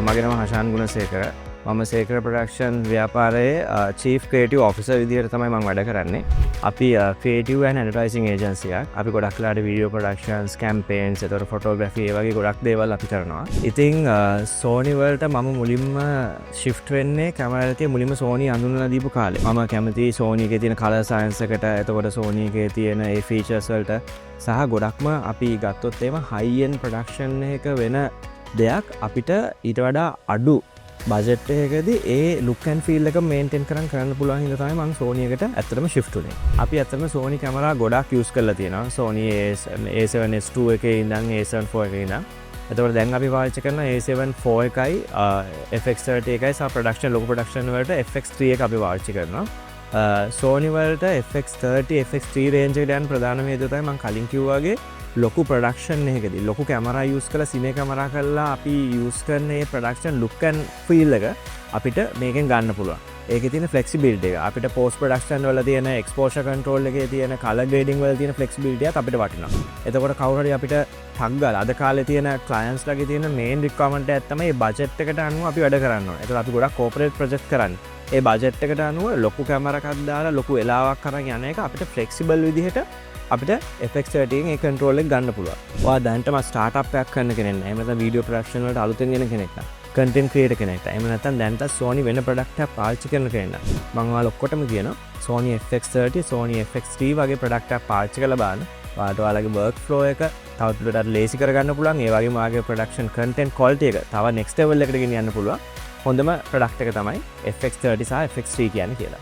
මගේ නම හෂාන් ගුණසේකර. මම Sekara production ව්‍යාපාරයේ chief creative officer විදිහට තමයි මම වැඩ කරන්නේ. අපි ක්‍රියේටිව් ඇන්ඩ් ඇඩ්වර්ටයිසිං ඒජන්සියක්. අපි ගොඩක් වෙලාට වීඩියෝ ප්‍රොඩක්ෂන්ස්, කැම්පේන්ස්, ඒතර ෆොටෝග්‍රැෆි ඒ වගේ ගොඩක් දේවල් අපි කරනවා. ඉතින් සෝනි වලට මම මුලින්ම ෂිෆ්ට් වෙන්නේ කැමරාවේ තියෙන මුලින්ම සෝනි අඳුනලා දීපු කාලේ. මම කැමති සෝනි එකේ තියෙන කලර් සයන්ස් එකට, එතකොට සෝනි එකේ තියෙන ඒ ෆීචර්ස් වලට සහ ගොඩක්ම අපි ගත්තොත් එහෙම හයි එන්ඩ් ප්‍රොඩක්ෂන් එකක වෙන දෙයක් අපිට ඊට වඩා අඩු බජට් එකකදී ඒ ලුක් ඇන්ඩ් ෆීල් එක මේන්ටේන් කරන්න පුළුවන් හින්දා තමයි මම Sony එකට ඇත්තටම shift වුනේ. අපි ඇත්තටම Sony කැමරා ගොඩක් යූස් කරලා තියෙනවා. Sony A7S2 එකේ ඉඳන් A7 IV එකේ ඉඳන්. එතකොට දැන් අපි පාවිච්චි කරන A7 IV එකයි FX30 එකයි සහ ප්‍රොඩක්ෂන් ලොකු ප්‍රොඩක්ෂන් වලට FX3 එක අපි පාවිච්චි කරනවා. Sony වලට FX30 FX3 රේන්ජ් එකට යන ප්‍රධානම හේතුව තමයි මම කලින් කිව්වා වගේ ලොකු ප්‍රඩක්ෂන් එකකදී ලොකු කැමරා යූස් කරලා සිනේ කැමරා කරලා අපි යූස් කරන මේ ප්‍රොඩක්ෂන් ලුක් ඇන්ඩ් ෆීල් එක අපිට මේකෙන් ගන්න පුළුවන්. ඒකේ තියෙන ෆ්ලෙක්සිබිලිටි එක අපිට පෝස්ට් ප්‍රොඩක්ෂන් වල තියෙන එක්ස්පෝෂර් කන්ට්‍රෝල් එකේ තියෙන කලර් ග්‍රේඩින් වල තියෙන ෆ්ලෙක්සිබිලිටි එකත් අපිට වටිනවා. එතකොට කවුරු හරි අපිට ටග් ගාලා අද කාලේ තියෙන ක්ලයන්ට්ස් ලගේ තියෙන මේන් රික්වයර්මන්ට් එක තමයි මේ බජට් එකට අනුව අපි වැඩ කරන්න ඕනේ. එතකොට අපි ගොඩක් කෝපරේට් ප්‍රොජෙක්ට් කරන්නේ. ඒ බජට් එකට අනුව ලොකු කැමරා එකක් දාලා ලොකු වෙලාවක් අරන් යන එක අපිට ෆ්ලෙක්සිබල් විදිහට අපිට FX30 එකෙන් ඒ කන්ට්‍රෝල් එක ගන්න පුළුවන්. ඔයා දැනටම ස්ටාර්ට්අප් එකක් කරන කෙනෙක් නෑ. එහෙම නැත්නම් වීඩියෝ ප්‍රොඩක්ෂන් වලට අලුතෙන් එන කෙනෙක් නෑ. කන්ටෙන්ට් ක්‍රියේටර් කෙනෙක් නෑ. එහෙම නැත්නම් දැනට Sony වෙන ප්‍රොඩක්ට් එකක් පාවිච්චි කරන කෙනෙක් නෑ. මම ඔයාලා ඔක්කොටම කියනවා Sony FX30, Sony FX3 වගේ ප්‍රොඩක්ට් එකක් පාවිච්චි කරලා බලන්න. ඔයාලට ඔයාලගේ work flow එක තවදුරටත් ලේසි කරගන්න පුළුවන්. ඒ වගේම ඔයාගේ ප්‍රොඩක්ෂන් කන්ටෙන්ට් quality එක තව next level එකට ගෙනියන්න පුළුවන්. හොඳම ප්‍රොඩක්ට් එක තමයි FX30 සහ FX3 කියන්නේ කියලා.